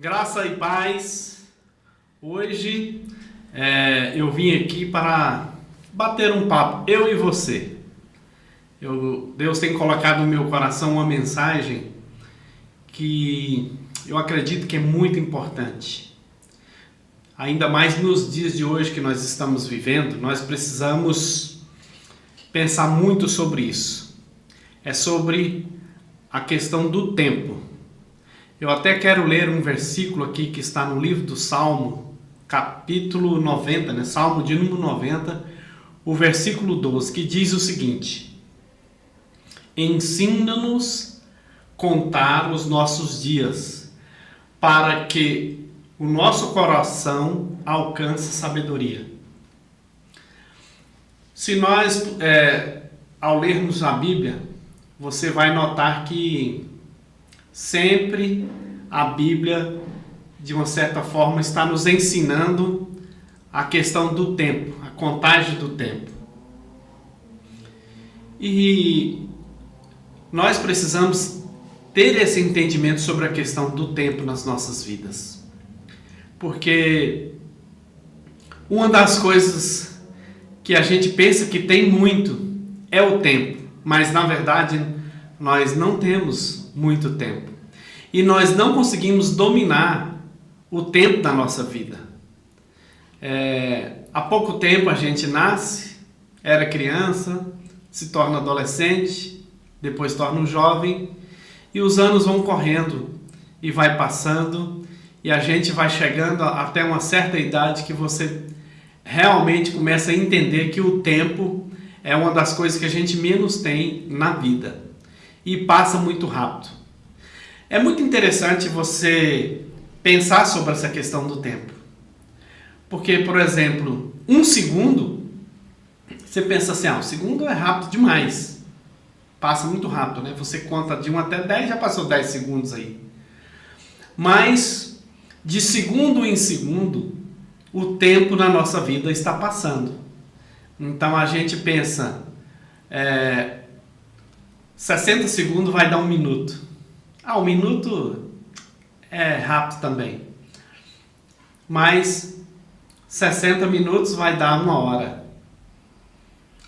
Graça e paz. Hoje eu vim aqui para bater um papo, eu e você. Deus tem colocado no meu coração uma mensagem que eu acredito que é muito importante. Ainda mais nos dias de hoje que nós estamos vivendo, nós precisamos pensar muito sobre isso. É sobre a questão do tempo. Eu até quero ler um versículo aqui que está no livro do Salmo, capítulo 90, né? Salmo de número 90, o versículo 12, que diz o seguinte: ensina-nos contar os nossos dias, para que o nosso coração alcance sabedoria. Se nós, ao lermos a Bíblia, você vai notar que sempre a Bíblia, de uma certa forma, está nos ensinando a questão do tempo, a contagem do tempo. E nós precisamos ter esse entendimento sobre a questão do tempo nas nossas vidas. Porque uma das coisas que a gente pensa que tem muito é o tempo, mas na verdade nós não temos muito tempo. E nós não conseguimos dominar o tempo da nossa vida. Há pouco tempo a gente nasce, era criança, se torna adolescente, depois torna um jovem, e os anos vão correndo e vai passando, e a gente vai chegando até uma certa idade que você realmente começa a entender que o tempo é uma das coisas que a gente menos tem na vida. E passa muito rápido. É muito interessante você pensar sobre essa questão do tempo. Porque, por exemplo, um segundo, você pensa assim, um segundo é rápido demais. Passa muito rápido, né? Você conta de 1 até 10, já passou 10 segundos aí. Mas, de segundo em segundo, o tempo na nossa vida está passando. Então, a gente pensa... 60 segundos vai dar 1 minuto. 1 minuto é rápido também. Mas 60 minutos vai dar 1 hora.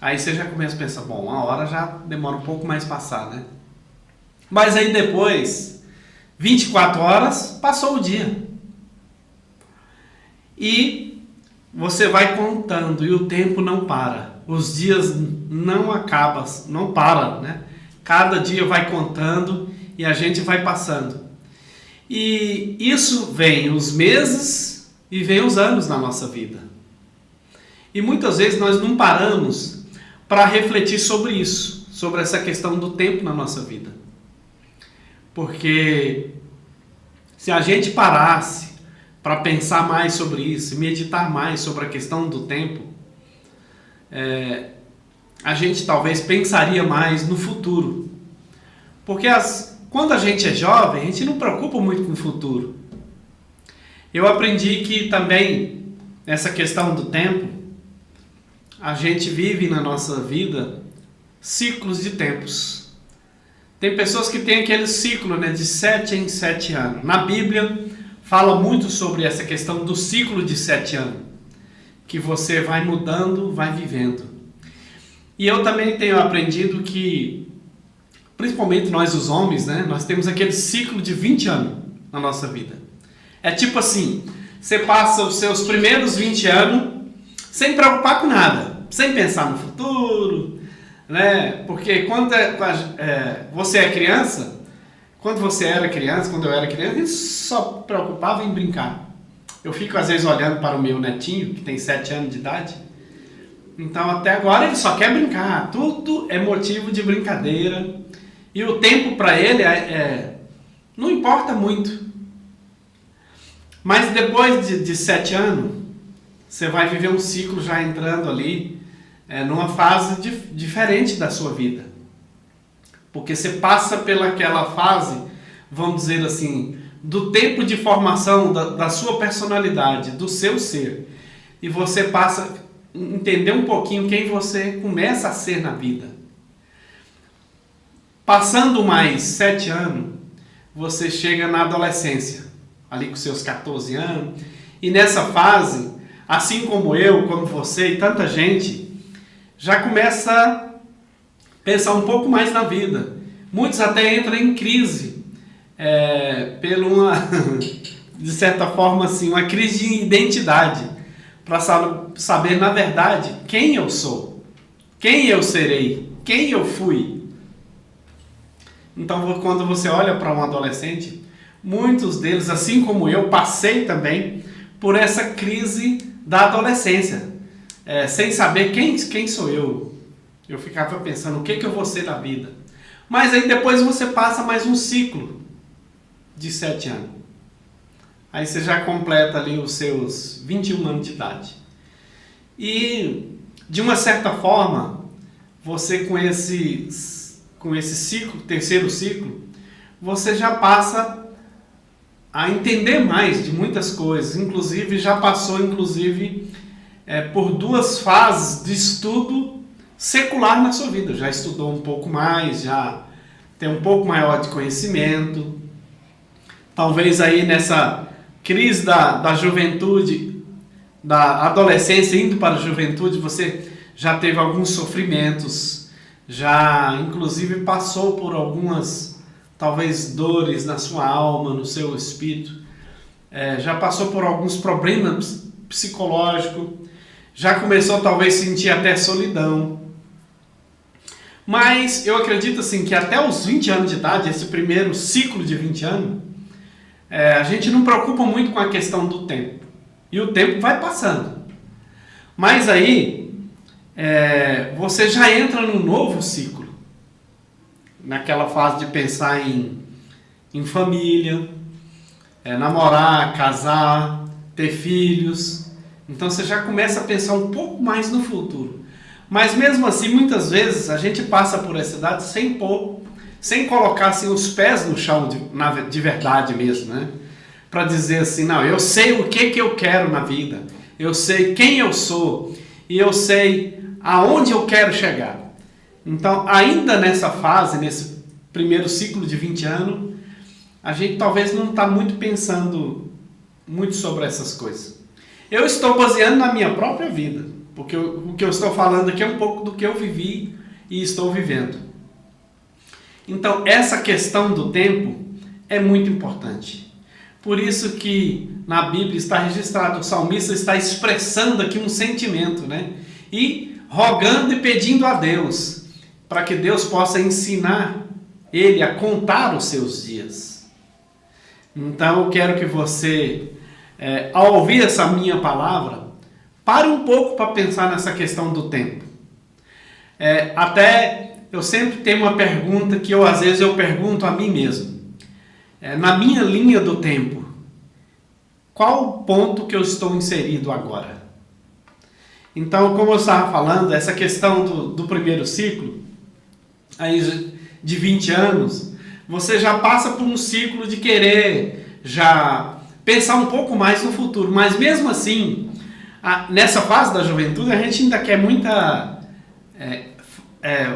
Aí você já começa a pensar, 1 hora já demora um pouco mais passar, né? Mas aí depois, 24 horas, passou o dia. E você vai contando e o tempo não para. Os dias não acabam, não param, né? Cada dia vai contando e a gente vai passando. E isso vem os meses e vem os anos na nossa vida. E muitas vezes nós não paramos para refletir sobre isso, sobre essa questão do tempo na nossa vida. Porque se a gente parasse para pensar mais sobre isso, meditar mais sobre a questão do tempo, a gente talvez pensaria mais no futuro. Porque quando a gente é jovem, a gente não preocupa muito com o futuro. Eu aprendi que também, nessa questão do tempo, a gente vive na nossa vida ciclos de tempos. Tem pessoas que têm aquele ciclo, né, de 7 em 7 anos. Na Bíblia, fala muito sobre essa questão do ciclo de 7 anos. Que você vai mudando, vai vivendo. E eu também tenho aprendido que, principalmente nós os homens, né, nós temos aquele ciclo de 20 anos na nossa vida. É tipo assim, você passa os seus primeiros 20 anos sem preocupar com nada, sem pensar no futuro, né? Porque quando você é criança, quando você era criança, quando eu era criança, a gente só preocupava em brincar. Eu fico às vezes olhando para o meu netinho, que tem 7 anos de idade. Então até agora ele só quer brincar, tudo é motivo de brincadeira. E o tempo para ele não importa muito. Mas depois de 7 anos, você vai viver um ciclo já entrando ali, numa fase diferente da sua vida. Porque você passa pelaquela fase, vamos dizer assim, do tempo de formação da sua personalidade, do seu ser. E você passa a entender um pouquinho quem você começa a ser na vida. Passando mais 7 anos, você chega na adolescência. ali com seus 14 anos. E nessa fase, assim como eu, como você e tanta gente, já começa a pensar um pouco mais na vida. Muitos até entram em crise, pela uma, de certa forma, assim, uma crise de identidade, para saber, na verdade, quem eu sou, quem eu serei, quem eu fui. Então, quando você olha para um adolescente, muitos deles, assim como eu, passei também por essa crise da adolescência, sem saber quem sou eu. Eu ficava pensando, o que eu vou ser na vida? Mas aí depois você passa mais um ciclo de 7 anos. Aí você já completa ali os seus 21 anos de idade. E, de uma certa forma, você com esse ciclo, terceiro ciclo, você já passa a entender mais de muitas coisas. Inclusive, já passou por 2 fases de estudo secular na sua vida. Já estudou um pouco mais, já tem um pouco maior de conhecimento. Talvez aí nessa crise da juventude, da adolescência indo para a juventude, você já teve alguns sofrimentos, já inclusive passou por algumas, talvez, dores na sua alma, no seu espírito, já passou por alguns problemas psicológicos, já começou talvez a sentir até solidão. Mas eu acredito assim que até os 20 anos de idade, esse primeiro ciclo de 20 anos, a gente não preocupa muito com a questão do tempo. E o tempo vai passando. Mas aí, você já entra num novo ciclo. Naquela fase de pensar em família, namorar, casar, ter filhos. Então você já começa a pensar um pouco mais no futuro. Mas mesmo assim, muitas vezes, a gente passa por essa idade sem colocar assim, os pés no chão de verdade mesmo, né? Para dizer assim, não, eu sei o que eu quero na vida, eu sei quem eu sou e eu sei aonde eu quero chegar. Então, ainda nessa fase, nesse primeiro ciclo de 20 anos, a gente talvez não está muito pensando muito sobre essas coisas. Eu estou baseando na minha própria vida, porque o que eu estou falando aqui é um pouco do que eu vivi e estou vivendo. Então, essa questão do tempo é muito importante. Por isso que na Bíblia está registrado, o salmista está expressando aqui um sentimento, né? E rogando e pedindo a Deus, para que Deus possa ensinar ele a contar os seus dias. Então, eu quero que você, ao ouvir essa minha palavra, pare um pouco para pensar nessa questão do tempo. Até eu sempre tenho uma pergunta que às vezes eu pergunto a mim mesmo. Na minha linha do tempo, qual o ponto que eu estou inserido agora? Então, como eu estava falando, essa questão do primeiro ciclo, aí de 20 anos, você já passa por um ciclo de querer já pensar um pouco mais no futuro. Mas mesmo assim, nessa fase da juventude, a gente ainda quer muita,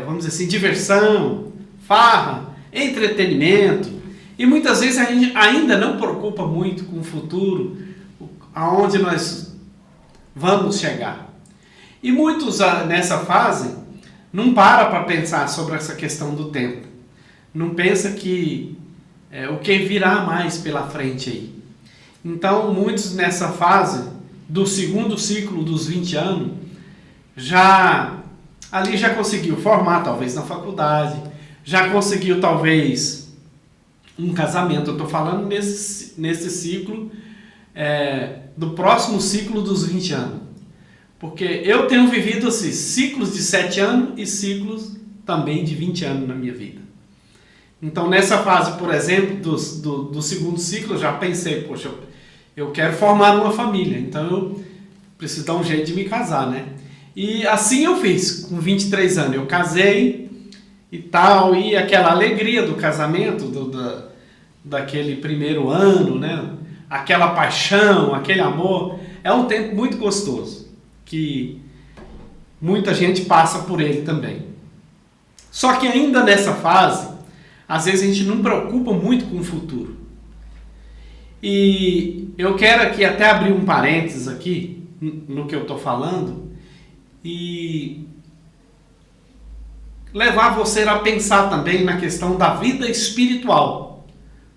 vamos dizer assim, diversão, farra, entretenimento. E muitas vezes a gente ainda não preocupa muito com o futuro, aonde nós vamos chegar. E muitos nessa fase não para pensar sobre essa questão do tempo. Não pensa que o que virá mais pela frente aí. Então muitos nessa fase do segundo ciclo dos 20 anos já conseguiu formar talvez na faculdade, já conseguiu talvez um casamento. Eu estou falando nesse ciclo, do próximo ciclo dos 20 anos. Porque eu tenho vivido assim, ciclos de 7 anos e ciclos também de 20 anos na minha vida. Então nessa fase, por exemplo, do segundo ciclo, eu já pensei, poxa, eu quero formar uma família, então eu preciso dar um jeito de me casar, né? E assim eu fiz, com 23 anos, eu casei e tal, e aquela alegria do casamento, daquele primeiro ano, né? Aquela paixão, aquele amor, é um tempo muito gostoso, que muita gente passa por ele também. Só que ainda nessa fase, às vezes a gente não preocupa muito com o futuro. E eu quero aqui até abrir um parênteses aqui no que eu estou falando e levar você a pensar também na questão da vida espiritual.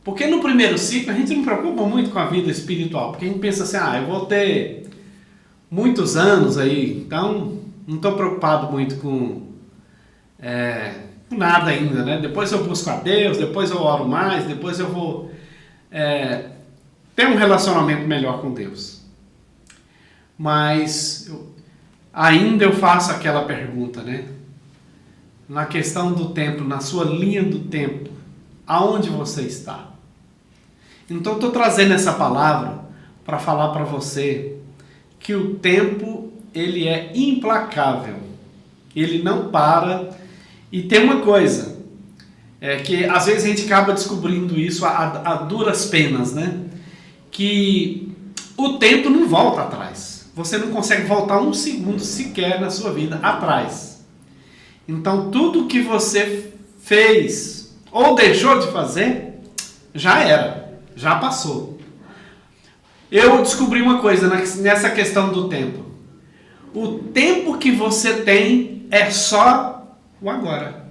Porque no primeiro ciclo a gente não preocupa muito com a vida espiritual, porque a gente pensa assim, eu vou ter muitos anos aí, então não estou preocupado muito com nada ainda, né? Depois eu busco a Deus, depois eu oro mais, depois eu vou ter um relacionamento melhor com Deus. Mas ainda eu faço aquela pergunta, né? Na questão do tempo, na sua linha do tempo, aonde você está? Então estou trazendo essa palavra para falar para você que o tempo ele é implacável, ele não para. E tem uma coisa, que às vezes a gente acaba descobrindo isso a duras penas, né? Que o tempo não volta atrás. Você não consegue voltar um segundo sequer na sua vida atrás. Então tudo que você fez ou deixou de fazer, já era, já passou. Eu descobri uma coisa nessa questão do tempo. O tempo que você tem é só o agora.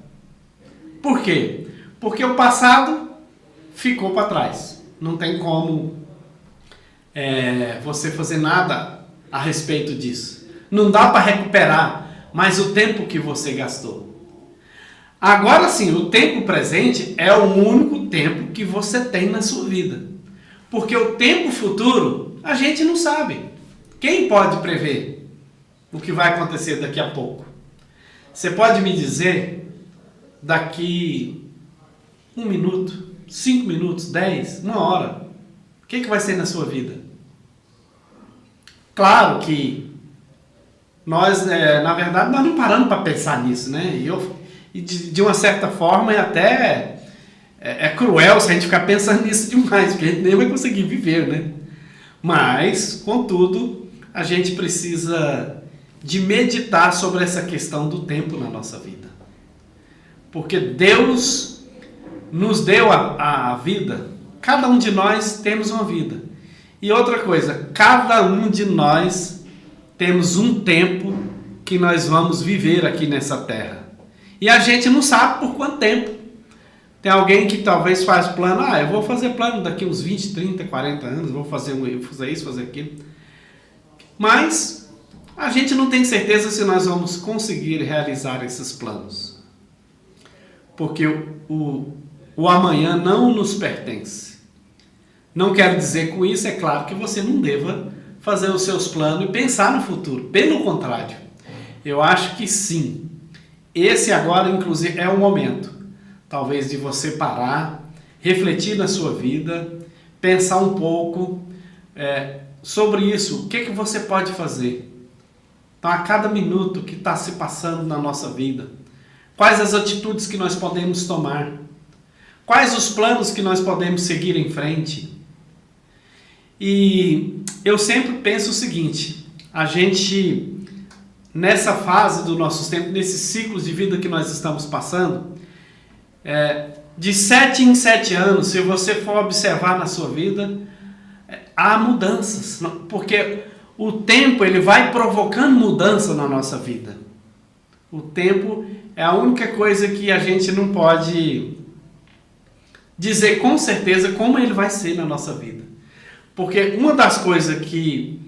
Por quê? Porque o passado ficou para trás. Não tem como você fazer nada a respeito disso. Não dá para recuperar mais o tempo que você gastou. Agora sim, o tempo presente é o único tempo que você tem na sua vida. Porque o tempo futuro a gente não sabe. Quem pode prever o que vai acontecer daqui a pouco? Você pode me dizer daqui 1 minuto, 5 minutos, 10, 1 hora, o que vai ser na sua vida? Claro que nós, na verdade, nós não paramos para pensar nisso, né? E de uma certa forma até cruel se a gente ficar pensando nisso demais, porque a gente nem vai conseguir viver, né? Mas, contudo, a gente precisa de meditar sobre essa questão do tempo na nossa vida. Porque Deus nos deu a vida, cada um de nós temos uma vida. E outra coisa, cada um de nós temos um tempo que nós vamos viver aqui nessa terra. E a gente não sabe por quanto tempo. Tem alguém que talvez faz plano, eu vou fazer plano daqui uns 20, 30, 40 anos, vou fazer isso, fazer aquilo. Mas a gente não tem certeza se nós vamos conseguir realizar esses planos. Porque o amanhã não nos pertence. Não quero dizer com isso, é claro, que você não deva fazer os seus planos e pensar no futuro. Pelo contrário, eu acho que sim. Esse agora, inclusive, é o momento, talvez, de você parar, refletir na sua vida, pensar um pouco sobre isso. O que você pode fazer? Então, a cada minuto que está se passando na nossa vida, quais as atitudes que nós podemos tomar? Quais os planos que nós podemos seguir em frente? E eu sempre penso o seguinte, a gente, nessa fase do nosso tempo, nesses ciclos de vida que nós estamos passando, de 7 em 7 anos, se você for observar na sua vida, há mudanças, porque o tempo ele vai provocando mudança na nossa vida. O tempo é a única coisa que a gente não pode dizer com certeza como ele vai ser na nossa vida. Porque uma das coisas que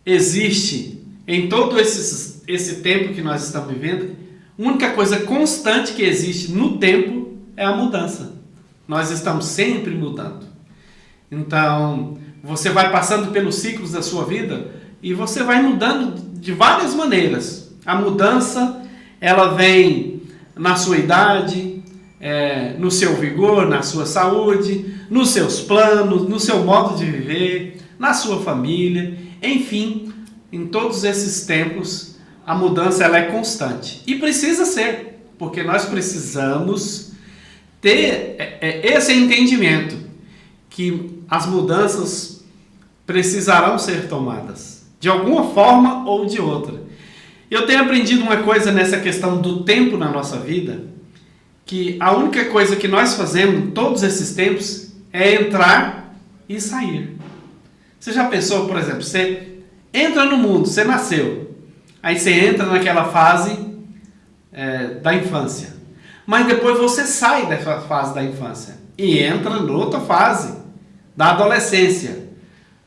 existe em todo esse tempo que nós estamos vivendo, a única coisa constante que existe no tempo é a mudança. Nós estamos sempre mudando. Então, você vai passando pelos ciclos da sua vida e você vai mudando de várias maneiras. A mudança, ela vem na sua idade, no seu vigor, na sua saúde, nos seus planos, no seu modo de viver, na sua família, enfim, em todos esses tempos, a mudança ela é constante. E precisa ser, porque nós precisamos ter esse entendimento, que as mudanças precisarão ser tomadas, de alguma forma ou de outra. Eu tenho aprendido uma coisa nessa questão do tempo na nossa vida, que a única coisa que nós fazemos todos esses tempos é entrar e sair. Você já pensou, por exemplo, você entra no mundo, você nasceu, aí você entra naquela fase da infância, mas depois você sai dessa fase da infância e entra em outra fase da adolescência.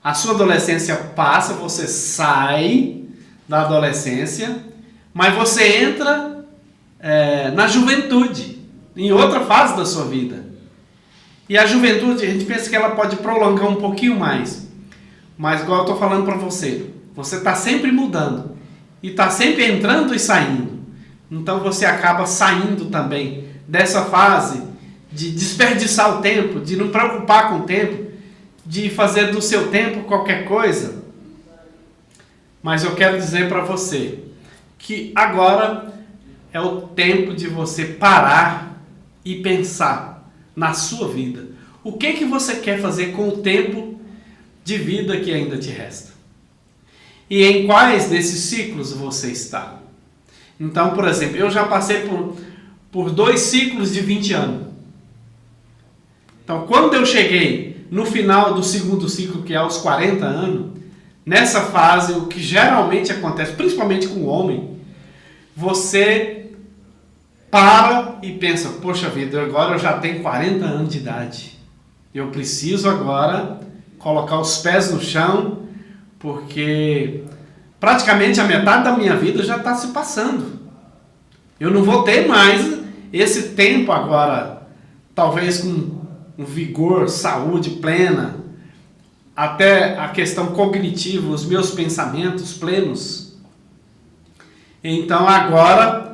A sua adolescência passa, você sai da adolescência, mas você entra na juventude, em outra fase da sua vida. E a juventude, a gente pensa que ela pode prolongar um pouquinho mais, mas igual eu estou falando para você, você está sempre mudando e está sempre entrando e saindo. Então você acaba saindo também dessa fase de desperdiçar o tempo, de não preocupar com o tempo, de fazer do seu tempo qualquer coisa. Mas eu quero dizer para você que agora é o tempo de você parar e pensar na sua vida. O que você quer fazer com o tempo de vida que ainda te resta? E em quais desses ciclos você está? Então, por exemplo, eu já passei por 2 ciclos de 20 anos. Então, quando eu cheguei no final do segundo ciclo, que é aos 40 anos, nessa fase, o que geralmente acontece, principalmente com o homem, você para e pensa, poxa vida, agora eu já tenho 40 anos de idade. Eu preciso agora colocar os pés no chão, porque praticamente a metade da minha vida já está se passando. Eu não vou ter mais esse tempo agora, talvez com um vigor, saúde plena, até a questão cognitiva, os meus pensamentos plenos. Então agora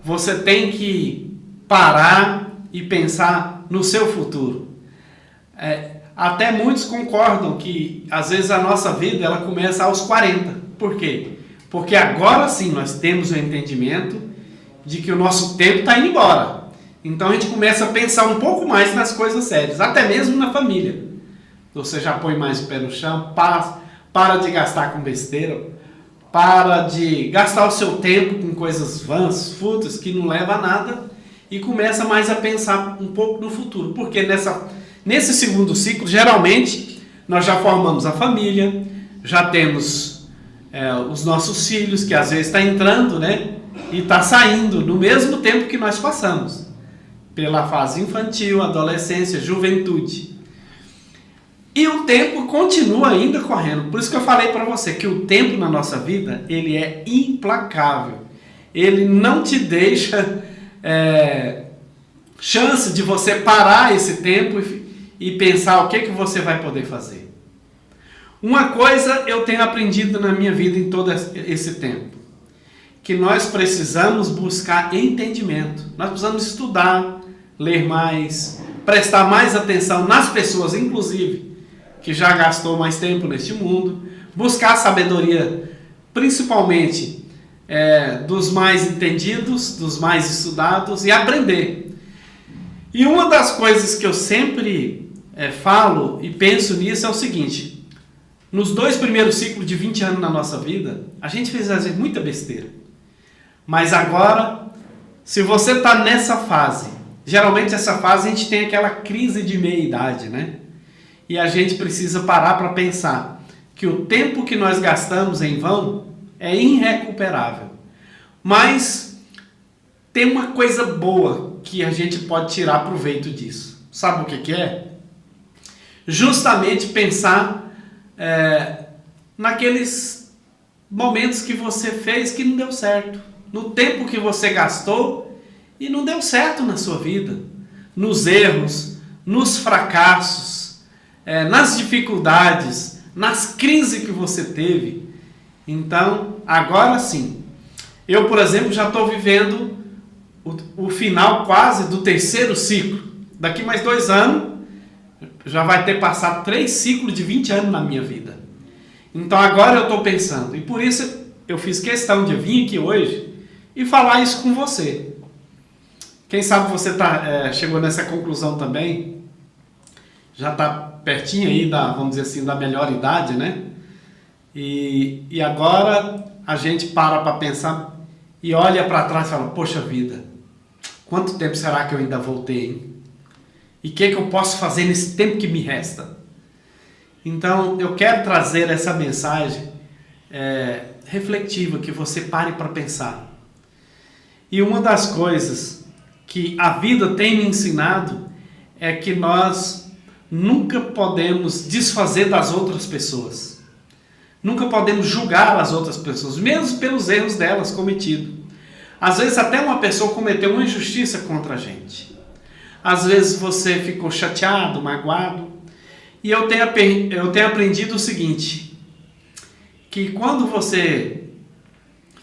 você tem que parar e pensar no seu futuro. Até muitos concordam que às vezes a nossa vida ela começa aos 40. Por quê? Porque agora sim nós temos o entendimento de que o nosso tempo está indo embora. Então a gente começa a pensar um pouco mais nas coisas sérias, até mesmo na família. Você já põe mais o pé no chão, para de gastar com besteira, para de gastar o seu tempo com coisas vãs, fúteis, que não levam a nada, e começa mais a pensar um pouco no futuro. Porque nesse segundo ciclo, geralmente, nós já formamos a família, já temos os nossos filhos, que às vezes está entrando, né? E está saindo no mesmo tempo que nós passamos, pela fase infantil, adolescência, juventude. E o tempo continua ainda correndo. Por isso que eu falei para você que o tempo na nossa vida, ele é implacável. Ele não te deixa chance de você parar esse tempo e pensar o que você vai poder fazer. Uma coisa eu tenho aprendido na minha vida em todo esse tempo, que nós precisamos buscar entendimento. Nós precisamos estudar, ler mais, prestar mais atenção nas pessoas, inclusive, que já gastou mais tempo neste mundo, buscar sabedoria, principalmente dos mais entendidos, dos mais estudados, e aprender. E uma das coisas que eu sempre falo e penso nisso é o seguinte: nos 2 primeiros ciclos de 20 anos na nossa vida, a gente fez às vezes muita besteira. Mas agora, se você está nessa fase, geralmente essa fase a gente tem aquela crise de meia-idade, né? E a gente precisa parar para pensar que o tempo que nós gastamos em vão é irrecuperável. Mas tem uma coisa boa que a gente pode tirar proveito disso. Sabe o que é? Justamente pensar naqueles momentos que você fez que não deu certo. No tempo que você gastou e não deu certo na sua vida. Nos erros, nos fracassos, nas dificuldades, nas crises que você teve. Então, agora sim, eu, por exemplo, já estou vivendo o final quase do 3º ciclo. Daqui mais 2 anos, já vai ter passado 3 ciclos de 20 anos na minha vida. Então agora eu estou pensando, e por isso eu fiz questão de vir aqui hoje e falar isso com você. Quem sabe você chegou nessa conclusão também, já está pertinho aí vamos dizer assim, da melhor idade, né? E agora a gente para pensar e olha para trás e fala, poxa vida, quanto tempo será que eu ainda vou ter, hein? E o que eu posso fazer nesse tempo que me resta? Então, eu quero trazer essa mensagem reflexiva, que você pare para pensar. E uma das coisas que a vida tem me ensinado é que nós nunca podemos desfazer das outras pessoas. Nunca podemos julgar as outras pessoas, mesmo pelos erros delas cometidos. Às vezes até uma pessoa cometeu uma injustiça contra a gente. Às vezes você ficou chateado, magoado. E eu tenho aprendido o seguinte, que quando você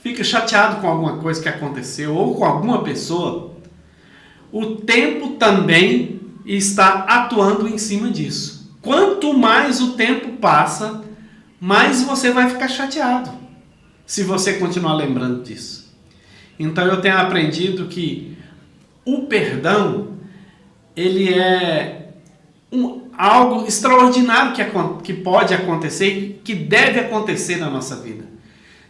fica chateado com alguma coisa que aconteceu ou com alguma pessoa, o tempo também está atuando em cima disso. Quanto mais o tempo passa, mais você vai ficar chateado, se você continuar lembrando disso. Então eu tenho aprendido que o perdão, ele é algo extraordinário que pode acontecer, que deve acontecer na nossa vida.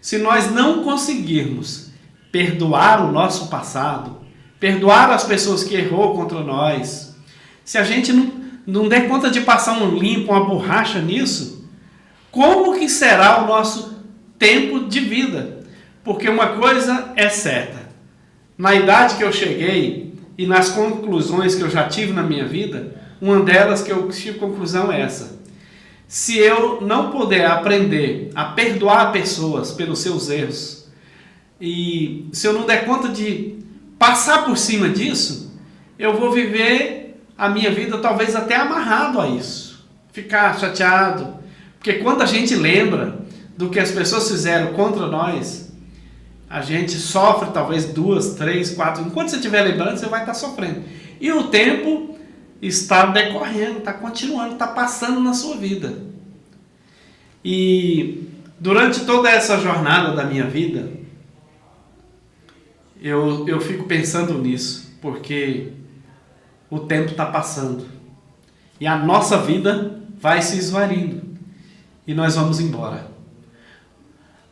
Se nós não conseguirmos perdoar o nosso passado, perdoar as pessoas que errou contra nós, se a gente não der conta de passar um limpo, uma borracha nisso, como que será o nosso tempo de vida? Porque uma coisa é certa, na idade que eu cheguei e nas conclusões que eu já tive na minha vida, uma delas que eu tive conclusão é essa: se eu não puder aprender a perdoar pessoas pelos seus erros, e se eu não der conta de passar por cima disso, eu vou viver a minha vida talvez até amarrado a isso, ficar chateado, porque quando a gente lembra do que as pessoas fizeram contra nós, a gente sofre talvez 2, 3, 4, enquanto você estiver lembrando, você vai estar sofrendo, e o tempo está decorrendo, está continuando, está passando na sua vida. E durante toda essa jornada da minha vida, eu fico pensando nisso, porque o tempo está passando e a nossa vida vai se esvaindo e nós vamos embora.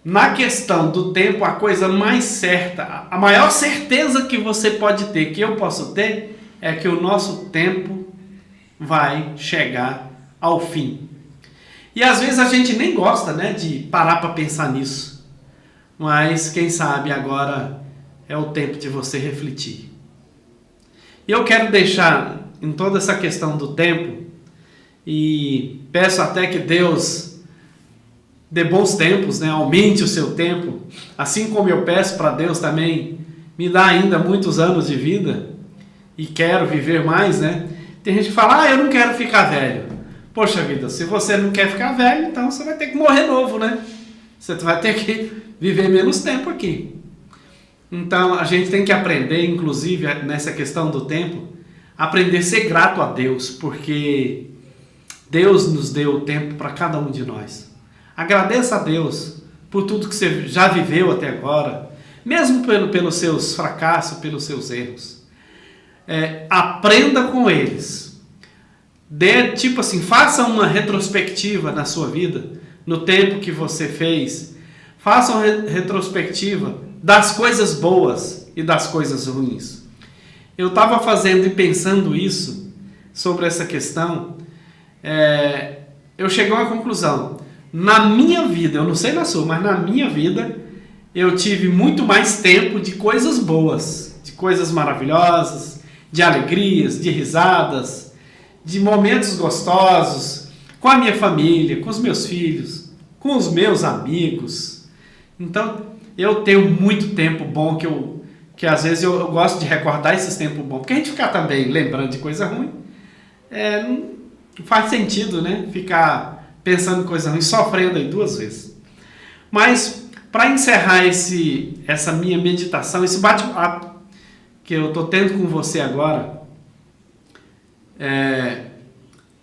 Na questão do tempo, a coisa mais certa, a maior certeza que você pode ter, que eu posso ter, é que o nosso tempo vai chegar ao fim. E às vezes a gente nem gosta, né, de parar para pensar nisso. Mas quem sabe agora é o tempo de você refletir. E eu quero deixar em toda essa questão do tempo, e peço até que Deus dê bons tempos, né, aumente o seu tempo, assim como eu peço para Deus também me dar ainda muitos anos de vida, e quero viver mais, né? Tem gente que fala, eu não quero ficar velho. Poxa vida, se você não quer ficar velho, então você vai ter que morrer novo, né? Você vai ter que viver menos tempo aqui. Então a gente tem que aprender, inclusive nessa questão do tempo, aprender a ser grato a Deus, porque Deus nos deu o tempo para cada um de nós. Agradeça a Deus por tudo que você já viveu até agora, mesmo pelos seus fracassos, pelos seus erros. Aprenda com eles. Tipo assim, faça uma retrospectiva na sua vida, no tempo que você fez. Faça uma retrospectiva das coisas boas e das coisas ruins. Eu estava fazendo e pensando isso, sobre essa questão, eu cheguei a uma conclusão. Na minha vida, eu não sei na sua, mas na minha vida, eu tive muito mais tempo de coisas boas, de coisas maravilhosas, de alegrias, de risadas, de momentos gostosos, com a minha família, com os meus filhos, com os meus amigos. Então, eu tenho muito tempo bom que às vezes eu gosto de recordar esses tempos bons, porque a gente ficar também lembrando de coisa ruim, não faz sentido, né? Ficar pensando em coisa ruim, sofrendo aí 2 vezes. Mas, para encerrar essa minha meditação, esse bate-papo que eu estou tendo com você agora,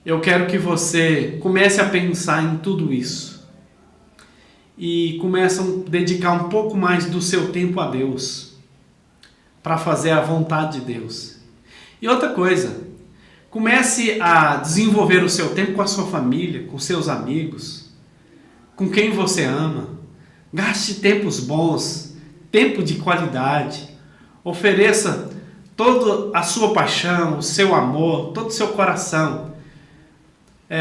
eu quero que você comece a pensar em tudo isso e comece a dedicar um pouco mais do seu tempo a Deus, para fazer a vontade de Deus. E outra coisa, comece a desenvolver o seu tempo com a sua família, com seus amigos, com quem você ama. Gaste tempos bons, tempo de qualidade. Ofereça toda a sua paixão, o seu amor, todo o seu coração.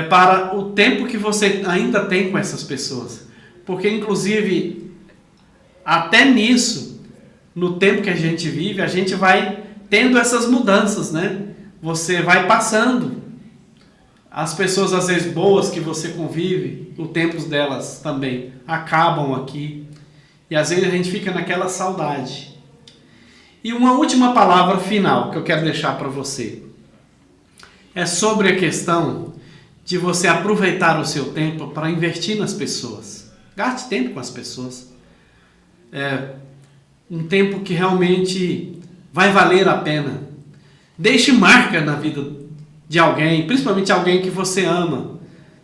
para o tempo que você ainda tem com essas pessoas. Porque, inclusive, até nisso, no tempo que a gente vive, a gente vai tendo essas mudanças, né? Você vai passando. As pessoas, às vezes, boas que você convive, o tempo delas também acabam aqui. E, às vezes, a gente fica naquela saudade. E uma última palavra final que eu quero deixar para você. É sobre a questão de você aproveitar o seu tempo para investir nas pessoas. Gaste tempo com as pessoas. Um tempo que realmente vai valer a pena. Deixe marca na vida de alguém, principalmente alguém que você ama.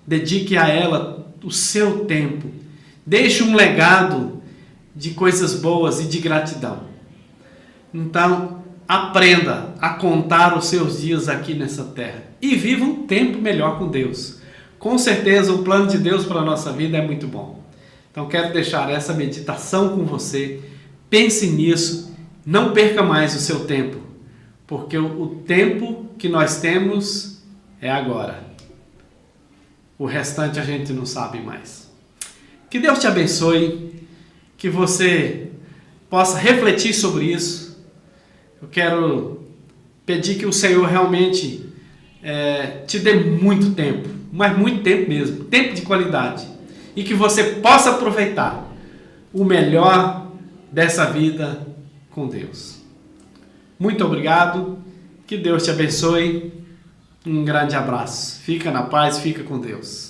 Dedique a ela o seu tempo. Deixe um legado de coisas boas e de gratidão. Então, aprenda a contar os seus dias aqui nessa terra e viva um tempo melhor com Deus. Com certeza o plano de Deus para a nossa vida é muito bom. Então quero deixar essa meditação com você. Pense nisso, não perca mais o seu tempo, porque o tempo que nós temos é agora. O restante a gente não sabe mais. Que Deus te abençoe, que você possa refletir sobre isso. Eu quero pedir que o Senhor realmente te dê muito tempo, mas muito tempo mesmo, tempo de qualidade, e que você possa aproveitar o melhor dessa vida com Deus. Muito obrigado, que Deus te abençoe, um grande abraço, fica na paz, fica com Deus.